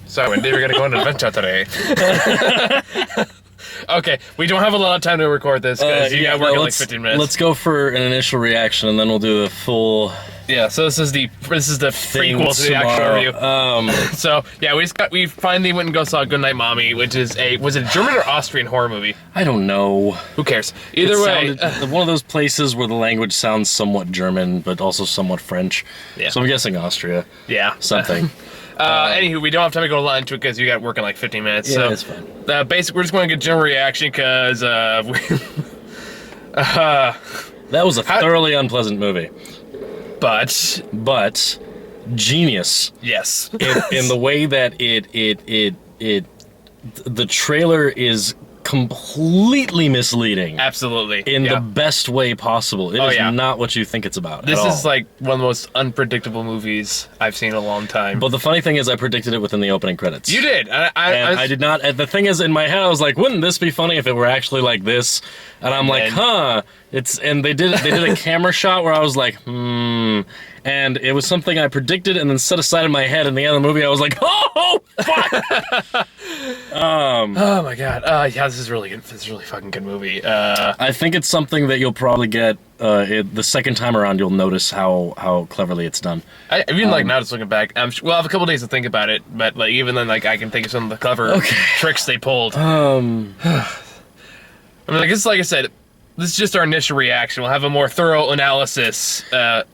So, Wendy, we're going to go on an adventure today. Okay, we don't have a lot of time to record this because you got work in like 15 minutes. Let's go for an initial reaction, and then we'll do the full. Yeah, so this is the prequel to the actual review. So yeah, we finally went and saw Goodnight, Mommy, which is was it a German or Austrian horror movie? I don't know. Who cares? Either way, one of those places where the language sounds somewhat German, but also somewhat French. Yeah. So I'm guessing Austria. Yeah. Something. Anywho, we don't have time to go a lot into it because you got work in like 15 minutes. Yeah, so it's fine. Basically, we're just going to get general reaction because that was a thoroughly unpleasant movie. But genius. Yes. in the way that the trailer is completely misleading. Absolutely. In the best way possible. It is not what you think it's about. This is like one of the most unpredictable movies I've seen in a long time. But the funny thing is, I predicted it within the opening credits. You did. I did not. The thing is, in my head, I was like, wouldn't this be funny if it were actually like this? And I'm like, huh. And they did a camera shot where I was like, and it was something I predicted and then set aside in my head. In the end of the movie, I was like, oh, fuck! Oh my god. Yeah, this is really good. This is a really fucking good movie. I think it's something that you'll probably get the second time around. You'll notice how cleverly it's done. Even like now, just looking back, we'll have a couple days to think about it. But like even then, like I can think of some of the clever tricks they pulled. I mean, like this, like I said. This is just our initial reaction. We'll have a more thorough analysis. One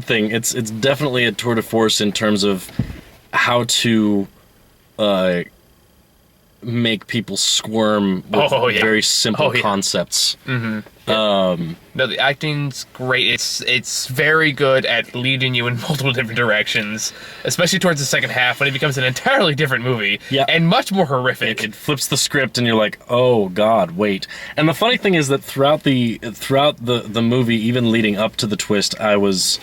thing, it's definitely a tour de force in terms of how to make people squirm with very simple concepts. Mm-hmm. No, the acting's great. It's very good at leading you in multiple different directions, especially towards the second half when it becomes an entirely different movie and much more horrific. It flips the script and you're like, oh god, wait. And the funny thing is that throughout the movie, even leading up to the twist, I was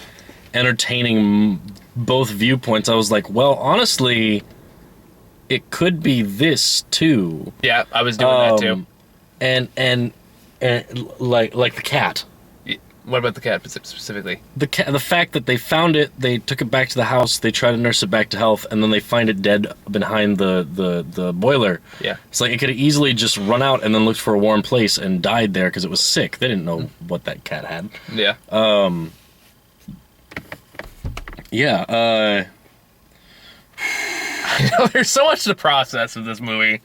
entertaining both viewpoints. I was like, well, honestly, it could be this too. Yeah, I was doing that too. And like the cat. What about the cat specifically? The fact that they found it, they took it back to the house, they try to nurse it back to health, and then they find it dead behind the boiler. Yeah. It's like it could have easily just run out and then looked for a warm place and died there because it was sick. They didn't know what that cat had. Yeah. Yeah. I know there's so much to process with this movie,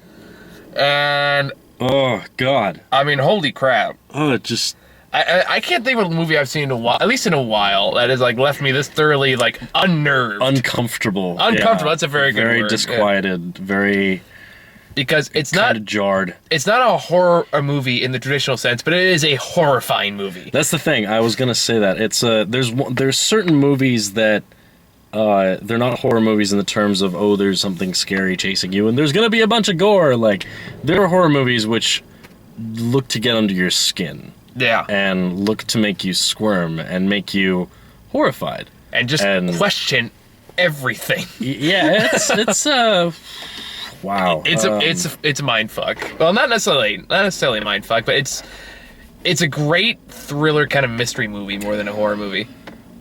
and oh god, I mean, holy crap! Oh, it just I can't think of a movie I've seen in a while, at least in a while, that has like left me this thoroughly like unnerved, uncomfortable. Yeah. That's a very good word. Very disquieted, very because it's not jarred. It's not a horror movie in the traditional sense, but it is a horrifying movie. That's the thing. I was gonna say that it's there's certain movies that. They're not horror movies in the terms of, oh, there's something scary chasing you and there's gonna be a bunch of gore. Like, there are horror movies which look to get under your skin. Yeah. And look to make you squirm and make you horrified. And just question everything. Yeah, it's wow. It's a mind fuck. Well, not necessarily mind fuck, but it's a great thriller kind of mystery movie more than a horror movie.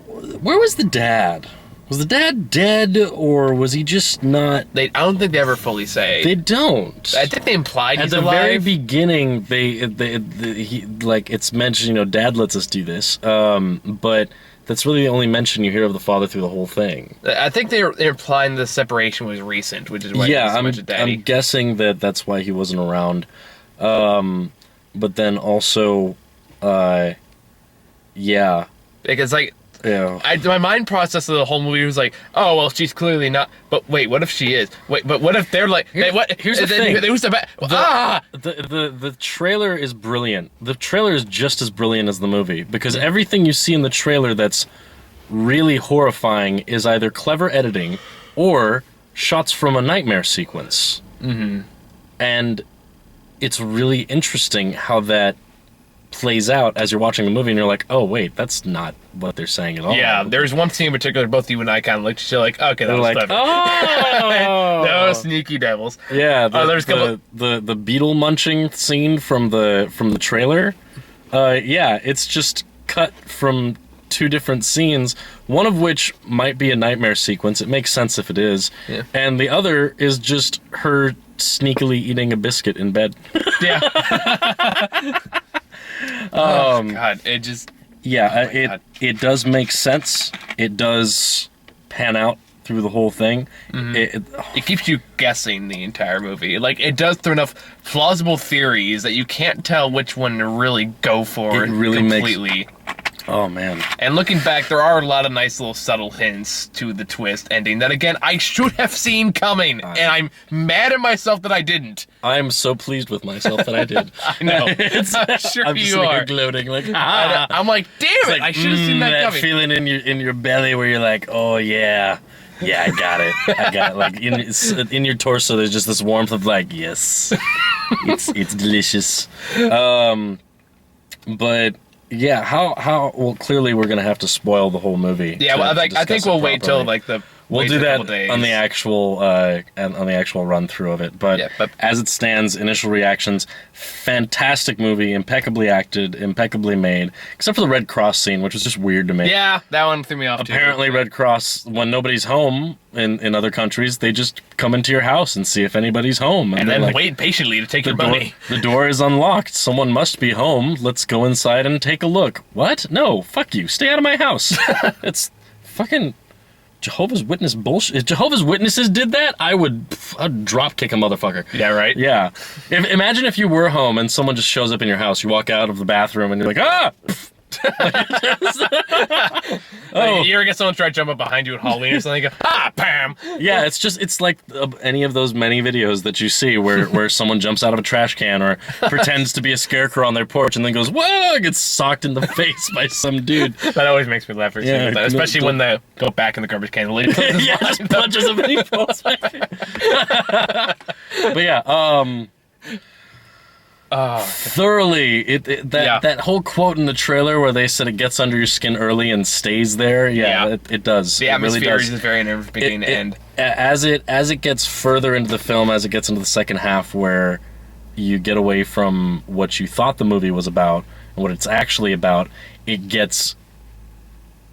Where was the dad? Was the dad dead, or was he just not... I don't think they ever fully say. They don't. I think they implied he's alive. At the very beginning, it's mentioned, Dad lets us do this, but that's really the only mention you hear of the father through the whole thing. I think they're implying the separation was recent, which is why I'm guessing that's why he wasn't around. But then also, Because, like... Yeah. My mind process of the whole movie was like, oh, well, she's clearly not. But wait, what if she is? Wait, but what if they're like... Here's the thing. The trailer is brilliant. The trailer is just as brilliant as the movie. Because everything you see in the trailer that's really horrifying is either clever editing or shots from a nightmare sequence. Mm-hmm. And it's really interesting how that plays out as you're watching the movie and you're like, oh wait, that's not what they're saying at all. Yeah, there's one scene in particular both you and I kind of looked at you like, okay, that was like, oh, no, sneaky devils. Yeah, there's the beetle munching scene from the trailer. Yeah, it's just cut from two different scenes, one of which might be a nightmare sequence. It makes sense if it is. Yeah. And the other is just her sneakily eating a biscuit in bed. Yeah. Oh, God. It just... Yeah, it does make sense. It does pan out through the whole thing. It keeps you guessing the entire movie. Like, it does throw enough plausible theories that you can't tell which one to really go for It really completely. Oh, man. And looking back, there are a lot of nice little subtle hints to the twist ending that, again, I should have seen coming. And I'm mad at myself that I didn't. I am so pleased with myself that I did. I know. I'm sure I'm just you are. gloating like, I'm like, damn it, I should have seen that coming. feeling in your belly where you're like, oh, yeah. Yeah, I got it. Like, in your torso, there's just this warmth of like, yes. It's delicious. But... yeah, how well, clearly we're going to have to spoil the whole movie. Yeah, well, I think we'll wait till like the... We'll do that on the actual run through of it. But, as it stands, initial reactions: fantastic movie, impeccably acted, impeccably made, except for the Red Cross scene, which was just weird to me. Yeah, that one threw me off. Apparently, Red Cross, when nobody's home in other countries, they just come into your house and see if anybody's home, and then wait patiently to take your money. The door is unlocked. Someone must be home. Let's go inside and take a look. What? No, fuck you. Stay out of my house. It's fucking Jehovah's Witness bullshit. If Jehovah's Witnesses did that, I'd drop kick a motherfucker. Yeah, right? Yeah. Imagine if you were home and someone just shows up in your house. You walk out of the bathroom and you're like, ah! Oh, you ever get someone try to jump up behind you at Halloween or something? You go, ah, bam! Yeah, it's like any of those many videos that you see where someone jumps out of a trash can or pretends to be a scarecrow on their porch and then goes, whoa, gets socked in the face by some dude. That always makes me laugh, especially when they go back in the garbage can. The lady just punches him and he falls back. But yeah, thoroughly, that whole quote in the trailer where they said it gets under your skin early and stays there. Yeah. It does. The atmosphere is very nerve beginning to end. As it gets further into the film, as it gets into the second half, where you get away from what you thought the movie was about and what it's actually about, it gets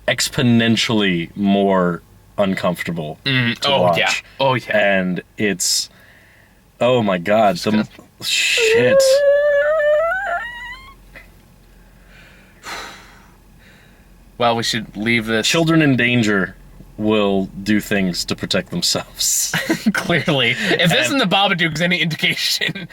exponentially more uncomfortable to watch. Yeah. Oh yeah. And it's, oh my God, shit. Well, we should leave this. Children in danger will do things to protect themselves. Clearly, if this and the Babadook is any indication.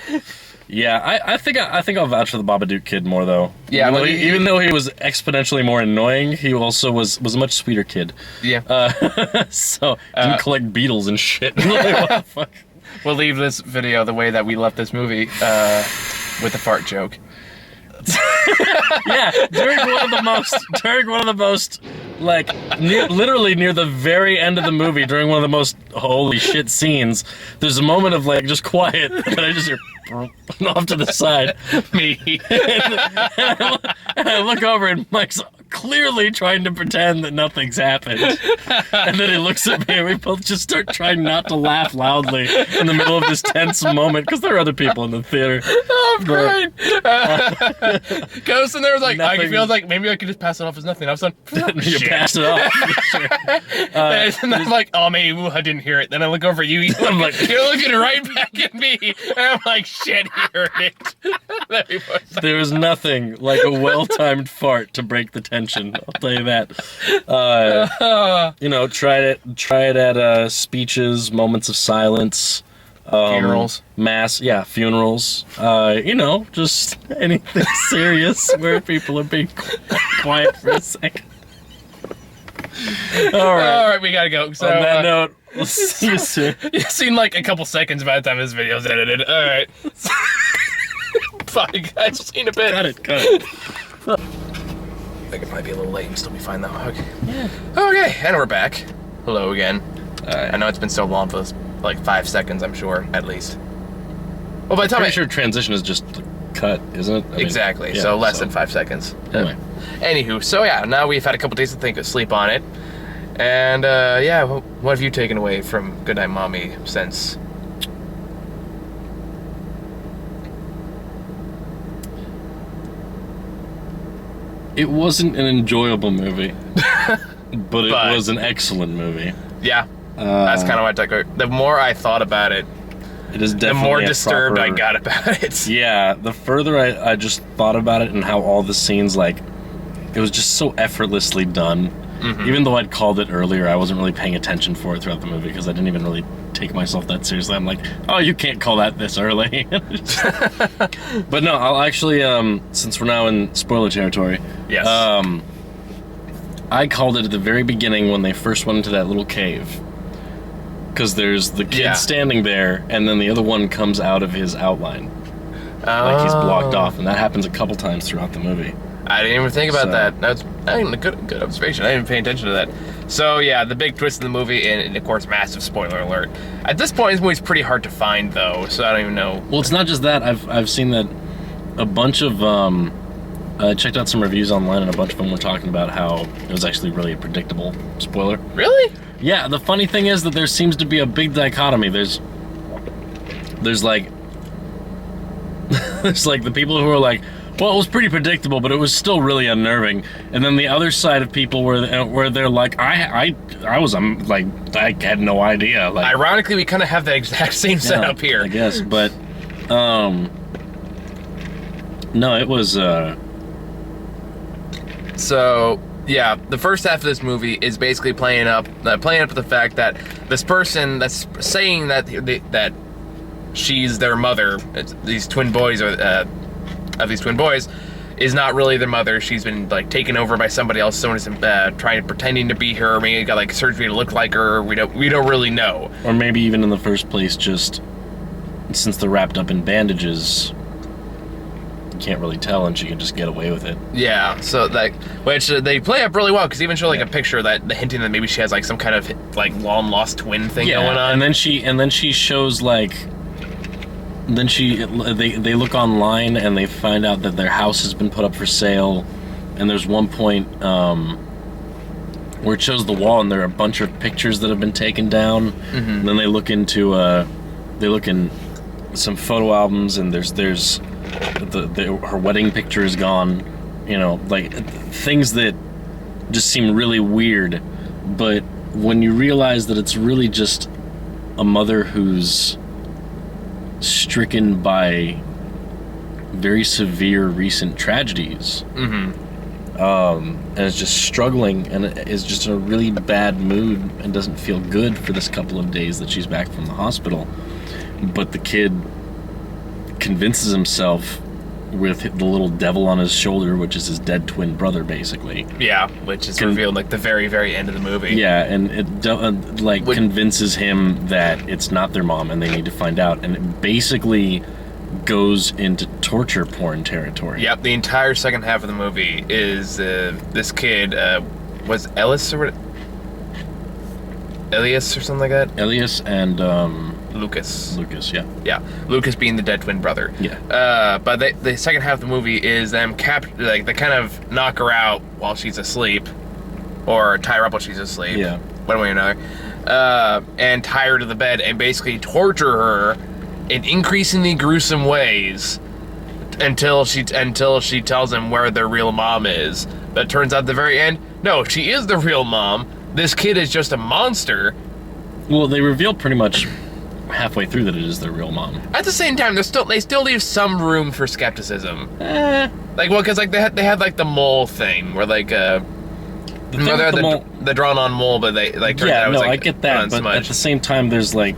Yeah, I think I'll vouch for the Babadook kid more though. Yeah, even though he was exponentially more annoying, he also was a much sweeter kid. Yeah. So didn't collect beetles and shit. What the fuck? We'll leave this video the way that we left this movie, with the fart joke. Yeah, during one of the most, like, literally near the very end of the movie, during one of the most holy shit scenes, there's a moment of, like, just quiet, and I just hear off to the side. Me. And I look over, and Mike's clearly trying to pretend that nothing's happened. And then he looks at me, and we both just start trying not to laugh loudly in the middle of this tense moment, because there are other people in the theater. Oh, I'm crying. Goes in there, was like, I feel like maybe I could just pass it off as nothing. I was like, you passed it off. Sure. And I'm like, oh, maybe I didn't hear it. Then I look over at you. I'm like, you're looking right back at me. And I'm like, shit, he heard it. There was nothing like a well-timed fart to break the tension. I'll tell you that. Try it at speeches, moments of silence. Funerals. Funerals. Just anything serious where people are being quiet for a second. All right, we gotta go. So, on that note, we'll see you soon. You've seen like a couple seconds by the time this video's edited. All right. Bye, guys. We'll see you in a bit. Got it. I think it might be a little late and still be fine though. Okay. Yeah. Okay, and we're back. Hello again. I know it's been so long for like 5 seconds, I'm sure, at least. Well, by the time pretty sure transition is just cut, isn't it? Exactly. So less than 5 seconds. Anyway. Anywho, so yeah, now we've had a couple days to sleep on it, and what have you taken away from Goodnight Mommy since? It wasn't an enjoyable movie, but it was an excellent movie. Yeah, that's kind of what I took. The more I thought about it, it is definitely the more disturbed I got about it. Yeah, the further I just thought about it and how all the scenes, like, it was just so effortlessly done. Mm-hmm. Even though I'd called it earlier, I wasn't really paying attention for it throughout the movie because I didn't even really take myself that seriously. I'm like, oh, you can't call that this early. But no, I'll actually, since we're now in spoiler territory, yes. I called it at the very beginning when they first went into that little cave. Because there's the kid standing there, and then the other one comes out of his outline. Like he's blocked off, and that happens a couple times throughout the movie. I didn't even think about that. That's a good observation. I didn't pay attention to that. So yeah, the big twist in the movie, and of course, massive spoiler alert. At this point, this movie's pretty hard to find, though, so I don't even know. Well, it's not just that. I've seen that a bunch of I checked out some reviews online, and a bunch of them were talking about how it was actually really a predictable spoiler. Really? Yeah. The funny thing is that there seems to be a big dichotomy. There's like there's like the people who are like, well, it was pretty predictable, but it was still really unnerving. And then the other side of people where they're like, I had no idea. Like, ironically, we kind of have the exact same setup here, I guess. But no, it was. So yeah, the first half of this movie is basically playing up the fact that this person that's saying that she's their mother, these twin boys of these twin boys, is not really their mother. She's been like taken over by somebody else. Someone is pretending to be her. Maybe got like surgery to look like her. We don't really know. Or maybe even in the first place, just since they're wrapped up in bandages, can't really tell, and she can just get away with it. Yeah, so like, which they play up really well, because even show like a picture that hinting that maybe she has like some kind of like long lost twin thing going on. And then she shows like, they look online and they find out that their house has been put up for sale, and there's one point where it shows the wall and there are a bunch of pictures that have been taken down. Mm-hmm. And then they look in some photo albums, and there's her wedding picture is gone, you know, like things that just seem really weird. But when you realize that it's really just a mother who's stricken by very severe recent tragedies, and is just struggling and is just in a really bad mood and doesn't feel good for this couple of days that she's back from the hospital, but the kid convinces himself with the little devil on his shoulder, which is his dead twin brother, basically. Yeah, which is revealed like the very, very end of the movie. Yeah, and it convinces him that it's not their mom and they need to find out, and it basically goes into torture porn territory. Yep, the entire second half of the movie is this kid, was Elias or something like that? Elias and Lucas, yeah. Yeah, Lucas being the dead twin brother. Yeah. But the second half of the movie is them they kind of knock her out while she's asleep, or tie her up while she's asleep. Yeah. One way or another. And tie her to the bed and basically torture her in increasingly gruesome ways until she tells them where their real mom is. But it turns out at the very end, no, she is the real mom. This kid is just a monster. Well, they reveal pretty much halfway through that it is their real mom. At the same time, they still leave some room for skepticism. Like, well, because like they had like the mole thing where like the drawn on mole, but they like turned out it was like, I get that, but at the same time, there's like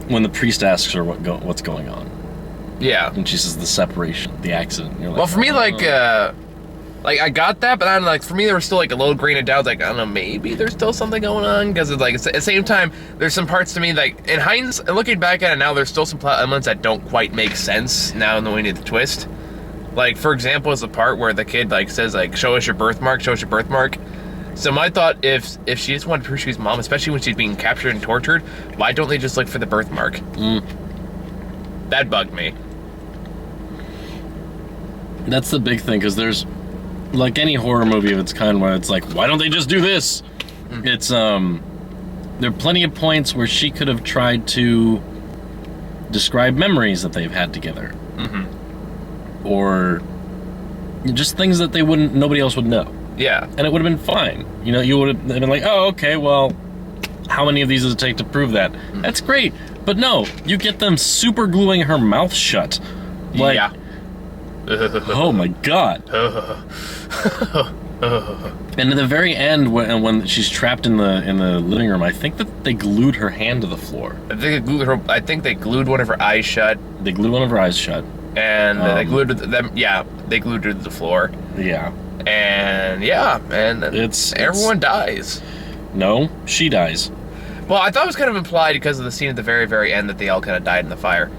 when the priest asks her what's going on. Yeah, and she says the separation, the accident. And you're like, well, for me, like I got that, but I'm like, for me, there was still like a little grain of doubt. Like, I don't know, maybe there's still something going on, because it's like at the same time, there's some parts to me like in hindsight, looking back at it now, there's still some plot elements that don't quite make sense now knowing the twist. Like, for example, is the part where the kid like says like, "Show us your birthmark, show us your birthmark." So my thought, if she just wanted to prove she's mom, especially when she's being captured and tortured, why don't they just look for the birthmark? That bugged me. That's the big thing, because there's like any horror movie of its kind where it's like, why don't they just do this? It's there are plenty of points where she could have tried to describe memories that they've had together, or Just things that nobody else would know. Yeah. And it would have been fine. You know, you would have been like, oh, okay, well, how many of these does it take to prove that? That's great. But no, you get them super gluing her mouth shut. Like, yeah. Oh my god. And at the very end, when she's trapped in the living room, I think that they glued her hand to the floor. I think they glued one of her eyes shut. They glued one of her eyes shut. And they glued them. Yeah, they glued her to the floor. Yeah. And everyone dies. No, she dies. Well, I thought it was kind of implied because of the scene at the very, very end that they all kind of died in the fire.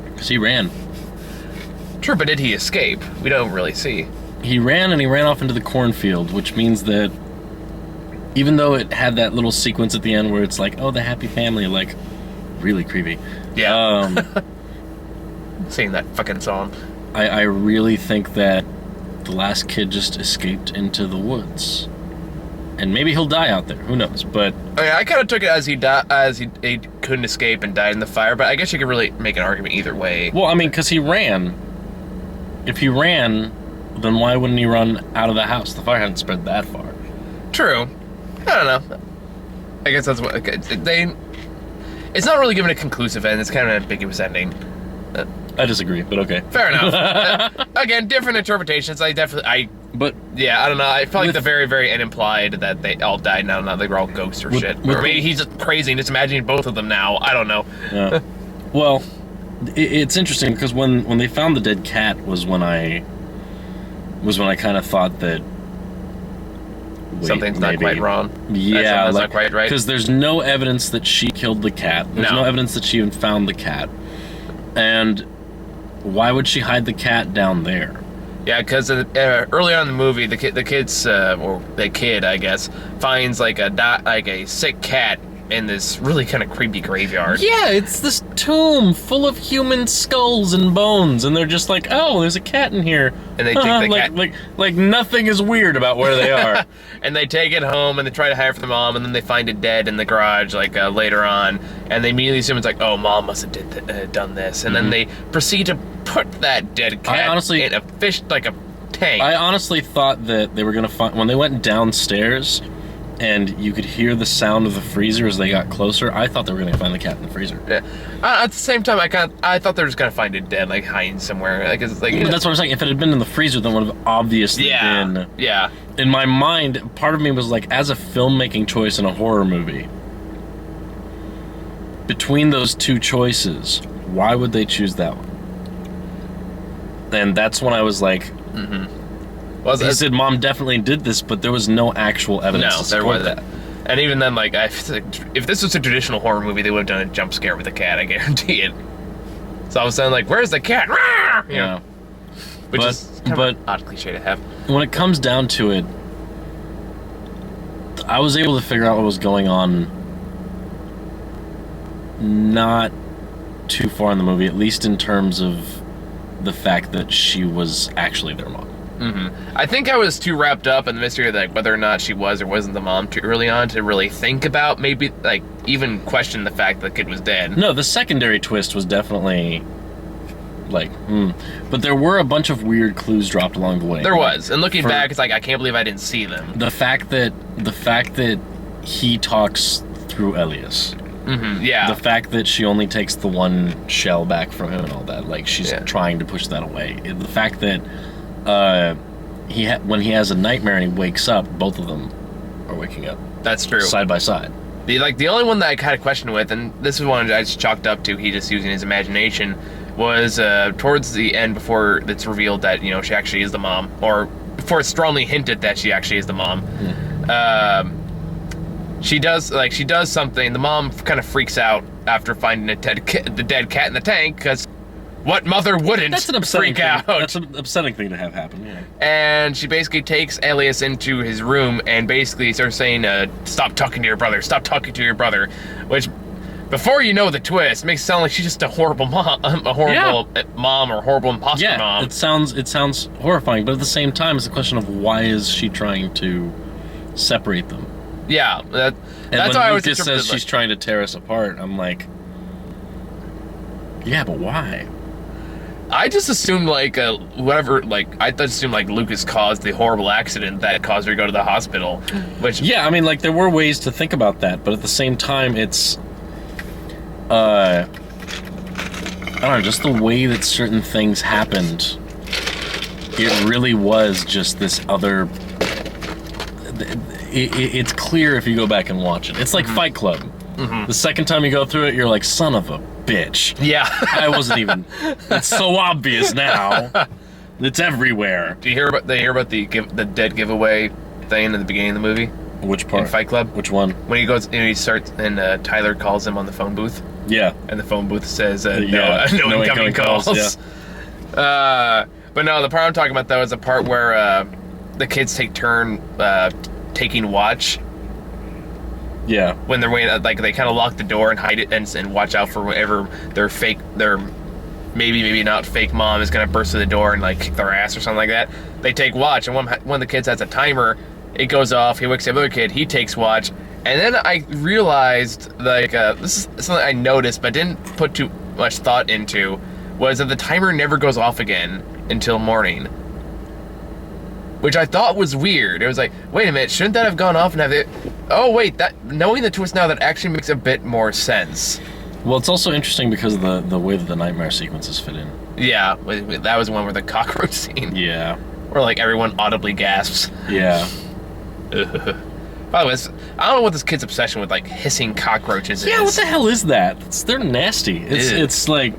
Because he ran. True, but did he escape? We don't really see. He ran, and he ran off into the cornfield, which means that even though it had that little sequence at the end where it's like, oh, the happy family, like, really creepy. Yeah. Singing that fucking song. I really think that the last kid just escaped into the woods. And maybe he'll die out there. Who knows? But I kind of took it as he couldn't escape and died in the fire. But I guess you could really make an argument either way. Well, I mean, because he ran. If he ran, then why wouldn't he run out of the house? The fire hadn't spread that far. True. I don't know. I guess that's what they. It's not really given a conclusive end. It's kind of an ambiguous ending. I disagree, but okay. Fair enough. Again, different interpretations. But yeah, I don't know. I felt like the very, very end implied that they all died. Now, they were all ghosts or shit. Or maybe he's just crazy and just imagining both of them now. I don't know. Yeah. Well, it's interesting because when they found the dead cat was when I kind of thought that something's not quite wrong. Yeah, not quite right. Because there's no evidence that she killed the cat. There's no evidence that she even found the cat. And why would she hide the cat down there? Yeah, because early on in the movie, the kid, I guess, finds like a sick cat in this really kind of creepy graveyard. Yeah, it's this tomb full of human skulls and bones, and they're just like, oh, there's a cat in here. And they take the cat, like nothing is weird about where they are. And they take it home and they try to hide it from the mom, and then they find it dead in the garage later on, and they immediately assume it's like, oh, mom must have done this, and then they proceed to put that dead cat in a tank. I honestly thought that they were gonna find when they went downstairs. And you could hear the sound of the freezer as they got closer. I thought they were going to find the cat in the freezer. Yeah. At the same time, I thought they were just going to find it dead, like hiding somewhere. But that's what I'm saying. If it had been in the freezer, then it would have obviously been. Yeah. In my mind, part of me was like, as a filmmaking choice in a horror movie, between those two choices, why would they choose that one? And that's when I was like, Well, he said Mom definitely did this, but there was no actual evidence to support that. And even then, like, if this was a traditional horror movie, they would have done a jump scare with the cat, I guarantee it. So I was saying, like, where's the cat? You know, which is kind of an odd cliche to have. When it comes down to it, I was able to figure out what was going on not too far in the movie, at least in terms of the fact that she was actually their mom. I think I was too wrapped up in the mystery of like whether or not she was or wasn't the mom too early on to really think about, maybe like even question the fact that the kid was dead. No, the secondary twist was definitely like, but there were a bunch of weird clues dropped along the way. There was, and looking back, it's like I can't believe I didn't see them. The fact that he talks through Elias. Yeah. The fact that she only takes the one shell back from him and all that, like she's trying to push that away. The fact that when he has a nightmare and he wakes up, both of them are waking up. That's true. Side by side. The only one that I had a question with, and this is one I just chalked up to he just using his imagination, was towards the end before it's revealed that, you know, she actually is the mom, or before it's strongly hinted that she actually is the mom. She does something. The mom kind of freaks out after finding the dead cat in the tank, because what mother wouldn't freak out? That's an upsetting thing to have happen, yeah. And she basically takes Elias into his room and basically starts saying, stop talking to your brother, stop talking to your brother, which, before you know the twist, makes it sound like she's just a horrible mom, mom or horrible imposter mom. It sounds horrifying, but at the same time, it's a question of why is she trying to separate them? Yeah, that's why I was interested. Says she's trying to tear us apart. I'm like, yeah, but why? I just assumed like whatever, like I just assumed like Lucas caused the horrible accident that caused her to go to the hospital. Which yeah, I mean, like there were ways to think about that, but at the same time, it's I don't know, just the way that certain things happened. It really was just this other. It's clear if you go back and watch it. It's like Fight Club. Mm-hmm. The second time you go through it, you're like, son of a bitch. Yeah. I wasn't even... It's so obvious now. It's everywhere. Do you hear about the dead giveaway thing at the beginning of the movie? Which part? In Fight Club? Which one? When he goes and he starts and Tyler calls him on the phone booth. Yeah. And the phone booth says no incoming calls. Yeah. But no, the part I'm talking about though is the part where the kids take turn taking watch. Yeah. When they're waiting, like they kind of lock the door and hide it and watch out for whatever their maybe not fake mom is gonna burst through the door and like kick their ass or something like that. They take watch, and one of the kids has a timer. It goes off. He wakes up the other kid. He takes watch, and then I realized like this is something I noticed but didn't put too much thought into, was that the timer never goes off again until morning. Which I thought was weird. It was like, wait a minute, shouldn't that have gone off and have it? Oh wait, that knowing the twist now, that actually makes a bit more sense. Well, it's also interesting because of the way that the nightmare sequences fit in. Yeah, that was one where the cockroach scene. Yeah. Where like everyone audibly gasps. Yeah. By the way, I don't know what this kid's obsession with like hissing cockroaches is. Yeah, what the hell is that? They're nasty. It's like...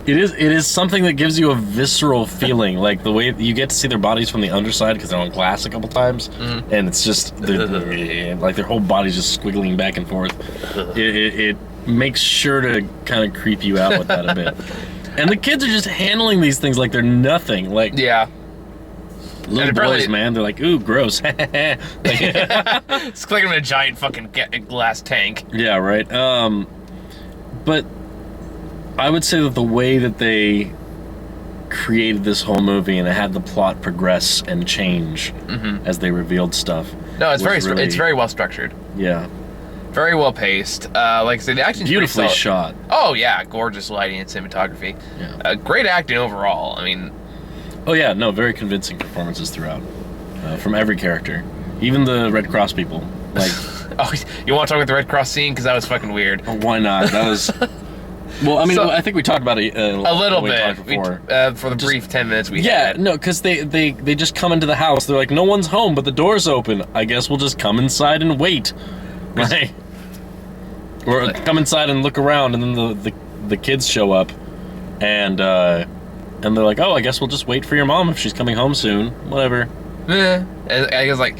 It is something that gives you a visceral feeling, like the way you get to see their bodies from the underside because they're on glass a couple times, and it's just like their whole body's just squiggling back and forth. It makes sure to kind of creep you out with that a bit. And the kids are just handling these things like they're nothing. Like yeah, little boys, man, they're like, ooh, gross. It's like I'm in a giant fucking glass tank. Yeah, right. But I would say that the way that they created this whole movie and it had the plot progress and change as they revealed stuff. No, it's very well structured. Yeah. Very well paced. Like I said, the action's beautifully shot. Oh yeah, gorgeous lighting and cinematography. Yeah. Great acting overall. I mean. Oh yeah, no, very convincing performances throughout, from every character, even the Red Cross people. Like, oh, you want to talk about the Red Cross scene? Because that was fucking weird. Oh, why not? That was. Well, I mean, I think we talked about it a little bit for the brief 10 minutes we had. Yeah, no, because they just come into the house. They're like, no one's home, but the door's open. I guess we'll just come inside and wait, right? Or come inside and look around, and then the kids show up, and they're like, oh, I guess we'll just wait for your mom if she's coming home soon. Whatever. I guess like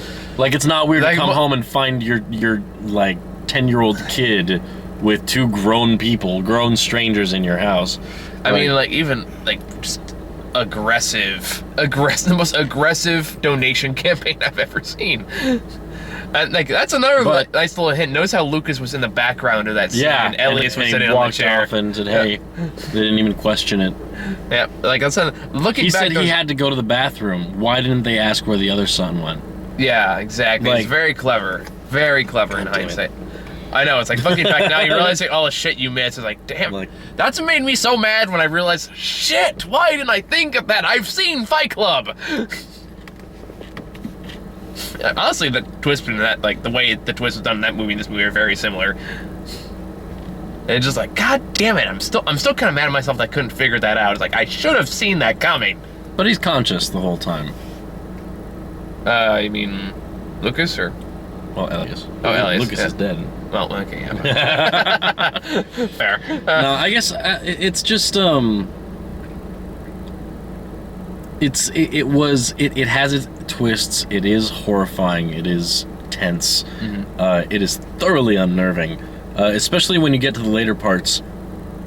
it's not weird to come home and find your like 10-year-old kid with two grown strangers in your house. I mean, like, even, like, just aggressive, the most aggressive donation campaign I've ever seen. And, like, that's another nice little hint. Notice how Lucas was in the background of that scene, and Elias was sitting on the chair. Off and said, hey, they didn't even question it. Yeah, like, I said, looking back... He said he had to go to the bathroom. Why didn't they ask where the other son went? Yeah, exactly. Like, it's very clever. Very clever in hindsight. I know, it's like looking back now, you realize like all the shit you missed. It's like, damn, that's what made me so mad when I realized, shit, why didn't I think of that? I've seen Fight Club. Honestly, the twist in that, like the way the twist was done in that movie and this movie are very similar. And it's just like, god damn it, I'm still kind of mad at myself that I couldn't figure that out. It's like, I should have seen that coming. But he's conscious the whole time. You mean Lucas or? Well, Elias. Oh, Elias. Lucas is dead. Well, okay, yeah. Fair. No, I guess it's just it has its twists. It is horrifying. It is tense. It is thoroughly unnerving, especially when you get to the later parts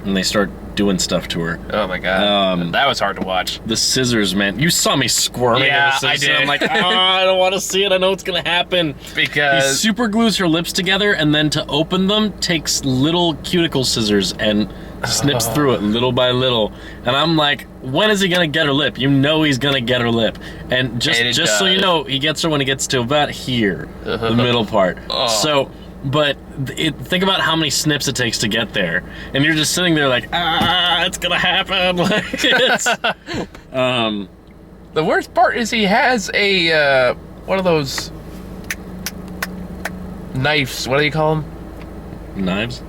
and they start doing stuff to her. Oh my god, that was hard to watch. The scissors, man. You saw me squirming. Yeah, I did. I'm like, I don't want to see it. I know what's gonna happen. Because he super glues her lips together, and then to open them takes little cuticle scissors and snips through it little by little. And I'm like, when is he gonna get her lip? You know he's gonna get her lip. And just so you know, he gets her when he gets to about here, the middle part. So But think about how many snips it takes to get there, and you're just sitting there like, it's gonna happen. Like, it's, the worst part is he has a one of those knives. What do you call them? Knives.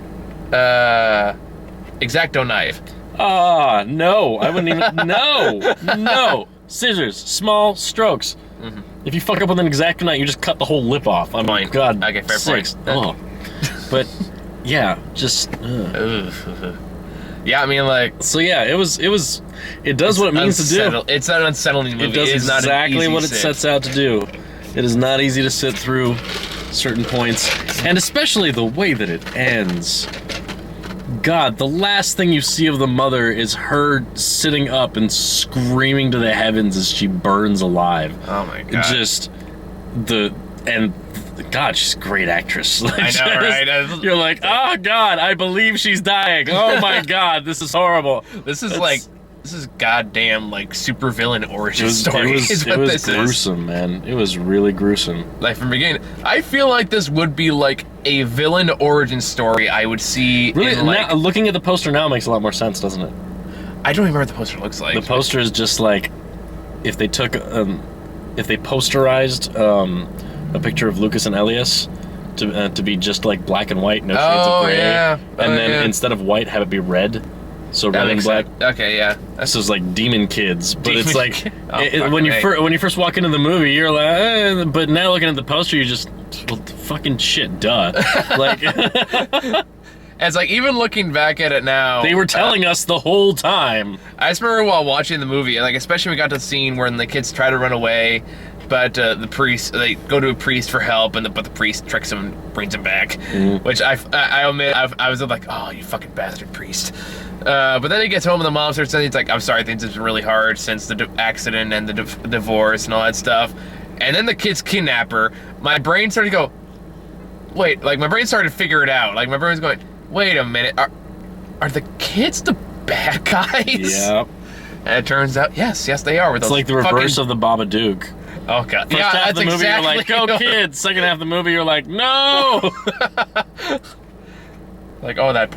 X-Acto knife. No, I wouldn't even. No, scissors, small strokes. Mm-hmm. If you fuck up with an X-Acto knife, you just cut the whole lip off. I'm like, God, okay, fair point. Oh, but yeah, just. Yeah, I mean, like. So yeah, it does what it means to do. It's an unsettling movie. It does exactly what it sets out to do. It is not easy to sit through certain points, and especially the way that it ends. God, the last thing you see of the mother is her sitting up and screaming to the heavens as she burns alive. Oh my God. God, she's a great actress. Like, I know, right? You're like, oh God, I believe she's dying. Oh my God, this is horrible. This is goddamn like supervillain origin story. It was gruesome, man. It was really gruesome. Like from the beginning, I feel like this would be like a villain origin story I would see. Really, in, like, now, looking at the poster now makes a lot more sense, doesn't it? I don't even remember what the poster looks like. The poster is just like if they posterized a picture of Lucas and Elias to be just like black and white, no shades of gray, and then instead of white, have it be red. So red and black. Okay, yeah. This is like demon kids, but it's like when you first walk into the movie, you're like, but now looking at the poster, you just, well, fucking shit, duh. Like, it's like even looking back at it now, they were telling us the whole time. I just remember while watching the movie, like especially when we got to the scene where the kids try to run away, but the priest, they go to a priest for help, but the priest tricks him and brings him back. Mm. Which I admit, I was like, oh, you fucking bastard priest. But then he gets home and the mom starts saying, he's like, I'm sorry, things have been really hard since the accident and the divorce and all that stuff. And then the kids kidnap her. My brain started to go, wait, like my brain started to figure it out. Like my brain was going, wait a minute, are the kids the bad guys? Yeah. And it turns out, yes, they are. It's like the reverse of the Babadook. Oh God! First half of the movie, you're like, go kids. Second half of the movie, you're like, no. Like, oh, that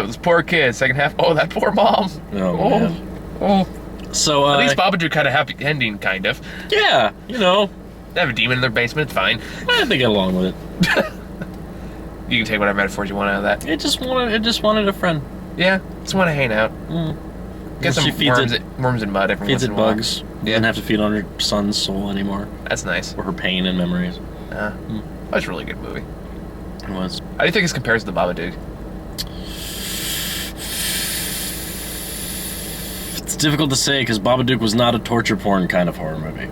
was poor kid. Second half, oh, that poor mom. Oh man. Oh. So at least Babadook had a happy ending, kind of. Yeah, they have a demon in their basement. It's fine. They get along with it. You can take whatever metaphors you want out of that. It just wanted a friend. Yeah, just want to hang out. Mm. Get some worms and mud every once in a while. Feeds it bugs. Yeah. Doesn't have to feed on her son's soul anymore. That's nice. Or her pain and memories. That was a really good movie. It was. How do you think this compares to the Babadook? It's difficult to say because Babadook was not a torture porn kind of horror movie.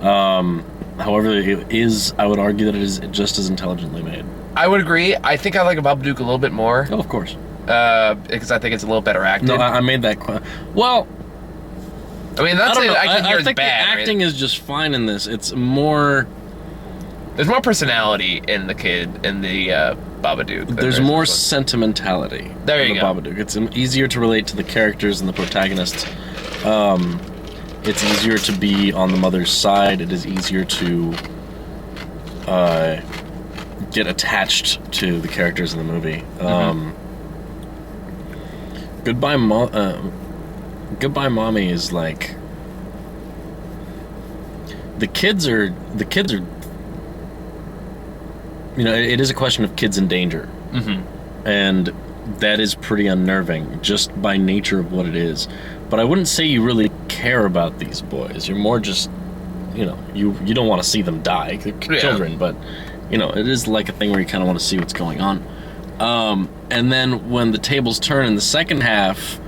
However, it is. I would argue that it is just as intelligently made. I would agree. I think I like Babadook a little bit more. Oh, of course. Because I think it's a little better acted. No, I made that. Well, I mean, that's I think bad. The acting is just fine in this. It's more. There's more personality in the kid in the Babadook. There's more sentimentality. There you go. Babadook. It's easier to relate to the characters and the protagonists. It's easier to be on the mother's side. It is easier to get attached to the characters in the movie. Goodbye Mommy is like the kids are it is a question of kids in danger. Mm-hmm. And that is pretty unnerving just by nature of what it is. But I wouldn't say you really care about these boys. You're more just you don't want to see them die. They're children, but it is like a thing where you kind of want to see what's going on. And then when the tables turn in the second half,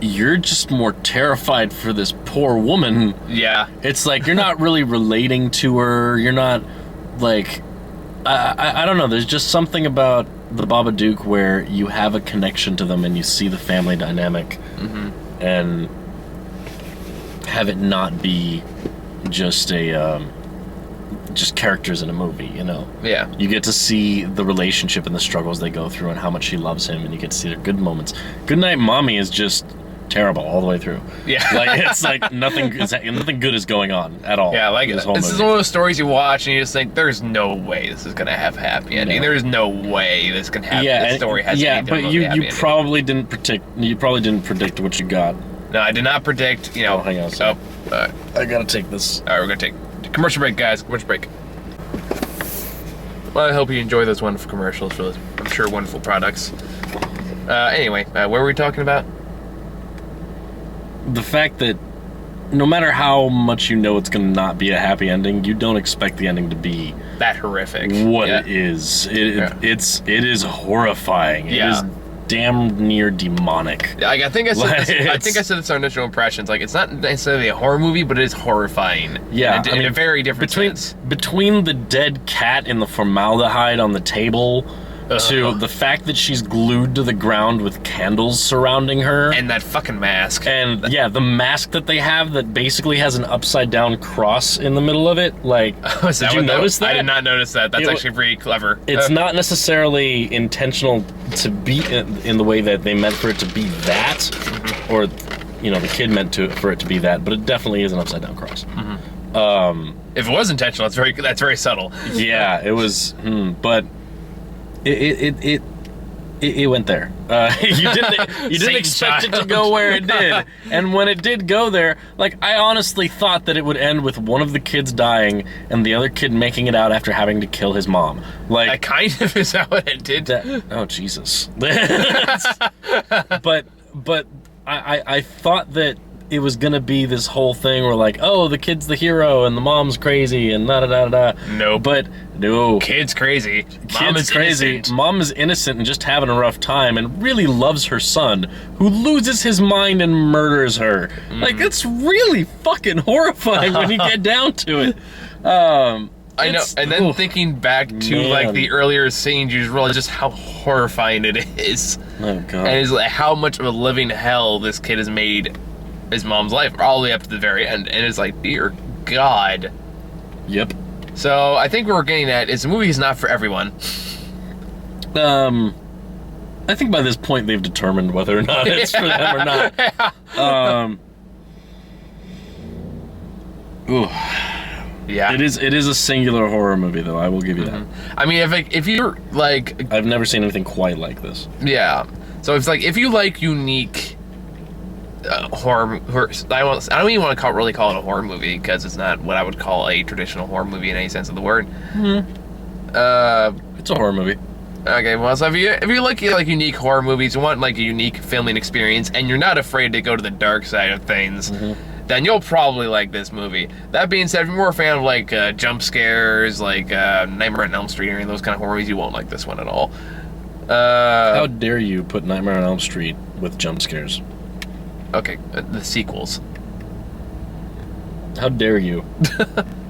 you're just more terrified for this poor woman. Yeah. It's like you're not really relating to her. You're not like, I don't know. There's just something about the Babadook where you have a connection to them and you see the family dynamic, and have it not be just just characters in a movie, Yeah. You get to see the relationship and the struggles they go through and how much she loves him, and you get to see their good moments. Goodnight Mommy is just terrible all the way through. Yeah. Like, it's like nothing good is going on at all. Yeah, like, in this whole is movie. one of those stories you watch and you just think, there's no way this is going to have a happy ending. No. There's no way this can have, Yeah, this story has any but happy you ending. probably didn't predict what you got. No, I did not predict, you know. Oh, hang on a second. I gotta take this. All right, we're going to take a commercial break, guys. Commercial break. Well, I hope you enjoy those wonderful commercials for those, I'm sure, wonderful products. Anyway, what were we talking about? The fact that no matter how much you know it's gonna not be a happy ending, you don't expect the ending to be That horrific. what Yeah. it is. It is horrifying. Yeah. It is damn near demonic. Like, I think I said Like, this, I think I said this in our initial impressions. Like, it's not necessarily a horror movie, but it is horrifying. Yeah, in a very different sense. Between the dead cat and the formaldehyde on the table, to the fact that she's glued to the ground with candles surrounding her, And that fucking mask. and yeah, the mask that they have that basically has an upside down cross in the middle of it. Like, Is did you notice that? I did not notice that. That's It- actually pretty clever. It's not necessarily intentional to be in the way that they meant for it to be that, or you know, the kid meant for it to be that, but it definitely is an upside down cross. If it was intentional, that's very subtle. Yeah, it was, but it went there. You didn't Satan expect it to child. go where it did, and when it did go there, like, I honestly thought that it would end with one of the kids dying and the other kid making it out after having to kill his mom. Like, That kind of is how it did. that, oh Jesus! but I thought that it was gonna be this whole thing where, like, oh, the kid's the hero and the mom's crazy and da da da da. Nope. But no. Kid's crazy. Mom Kid's is crazy. innocent. Mom is innocent and just having a rough time and really loves her son, who loses his mind and murders her. Like, it's really fucking horrifying when you get down to it. I know. And then thinking back to Man. like the earlier scenes, you just realize just how horrifying it is. Oh god. And it's like how much of a living hell this kid has made his mom's life, all the way up to the very end. And it's like, dear God. Yep. So I think what we're getting at is the movie is not for everyone. I think by this point they've determined whether or not it's for them or not. Ooh. Yeah. It is a singular horror movie, though. I will give you that. I mean, if you're like, I've never seen anything quite like this. yeah. So it's like, if you like unique horror, I don't even want to really call it a horror movie, because it's not what I would call a traditional horror movie in any sense of the word. It's a horror movie. Okay, well, so if you like unique horror movies, you want like a unique filming experience, and you're not afraid to go to the dark side of things, then you'll probably like this movie. That being said, if you're more a fan of like jump scares, like Nightmare on Elm Street, or any of those kind of horror movies, you won't like this one at all. How dare you put Nightmare on Elm Street with jump scares? Okay, the sequels. How dare you?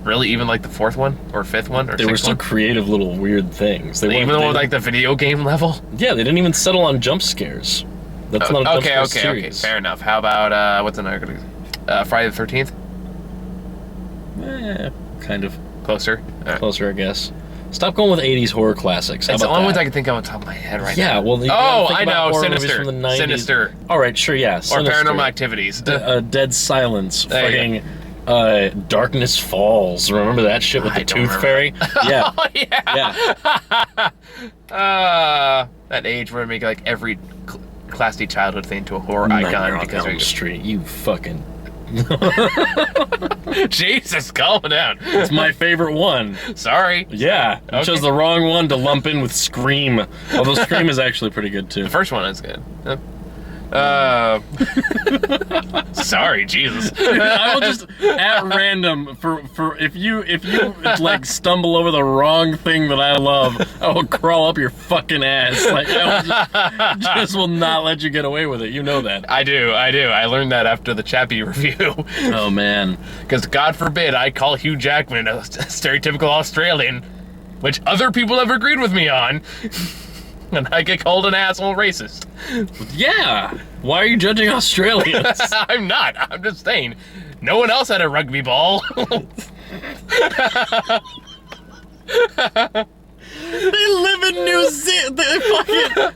Really, even like the fourth one or fifth one or They were sixth so one? creative little weird things. Even the one with like the video game level. Yeah, they didn't even settle on jump scares. That's not a jump scare Okay, series. fair enough. How about what's another good? Friday the 13th. Kind of Closer. closer, I guess. Stop going with 80s horror classics. How It's the about only ones that? I can think of on top of my head right now. Yeah, well, you Oh, gotta think I about know, horror movies Sinister. from the 90s. Sinister. All right, sure, yeah. Or Sinister. Paranormal Activities. Dead Silence. There you Fucking Darkness Falls. Remember that shit with I the don't Tooth remember. Fairy? Yeah. Oh, yeah. Yeah. That age where we make like every classy childhood thing to a horror Nightmare icon on because Elm we Street. You fucking. Jesus, calm down. It's my favorite one. Sorry. Yeah. I chose the wrong one to lump in with Scream. Although Scream is actually pretty good too. The first one is good. Sorry, Jesus. I will just at random for if you like stumble over the wrong thing that I love, I will crawl up your fucking ass. Like, I will just will not let you get away with it. You know that. I do. I learned that after the Chappie review. Oh man. Because God forbid I call Hugh Jackman a stereotypical Australian, which other people have agreed with me on, and I get called an asshole racist. Yeah. Why are you judging Australians? I'm not. I'm just saying. No one else had a rugby ball. They live in New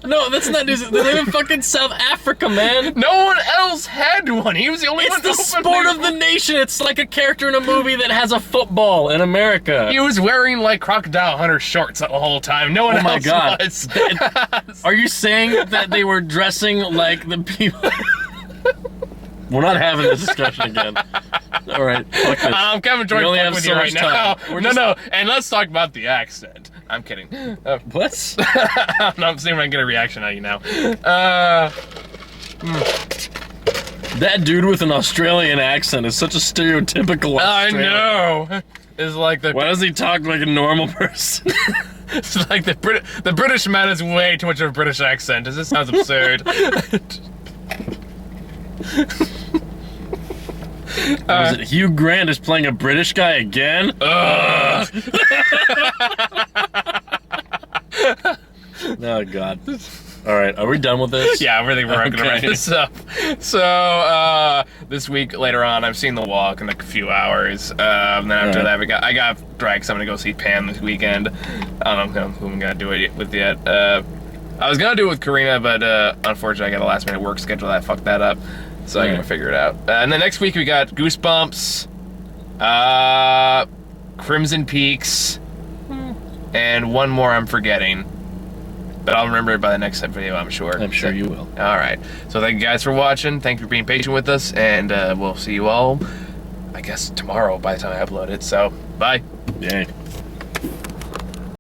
No, that's not New Zealand. They live in fucking South Africa, man. No one else had one. He was the only one. It's the sport of the nation. It's like a character in a movie that has a football in America. He was wearing like Crocodile Hunter shorts the whole time. No one else was. Are you saying that they were dressing like the people? We're not having this discussion again. All right, fuck this. I'm kind of enjoying fucking with you right now. No, and let's talk about the accent. I'm kidding. What? I'm seeing if I can get a reaction out of you now. That dude with an Australian accent is such a stereotypical Australian. I know. It's like the. Why does he talk like a normal person? It's like the British man has way too much of a British accent. This sounds absurd. Was it Hugh Grant is playing a British guy again? Oh God. All right, are we done with this? Yeah, I think we're gonna wrap this up. So this week later on, I'm seeing The Walk in like a few hours. Then after that, I got dragged someone to go see Pam this weekend. I don't know who I'm gonna do it with yet. I was gonna do it with Karina, but unfortunately, I got a last minute work schedule that fucked that up. So I gotta figure it out. And then next week we got Goosebumps, Crimson Peaks, and one more I'm forgetting. But I'll remember it by the next video, I'm sure. I'm sure you will. All right. So thank you guys for watching. Thank you for being patient with us. And we'll see you all, I guess, tomorrow by the time I upload it. So, bye. Yay.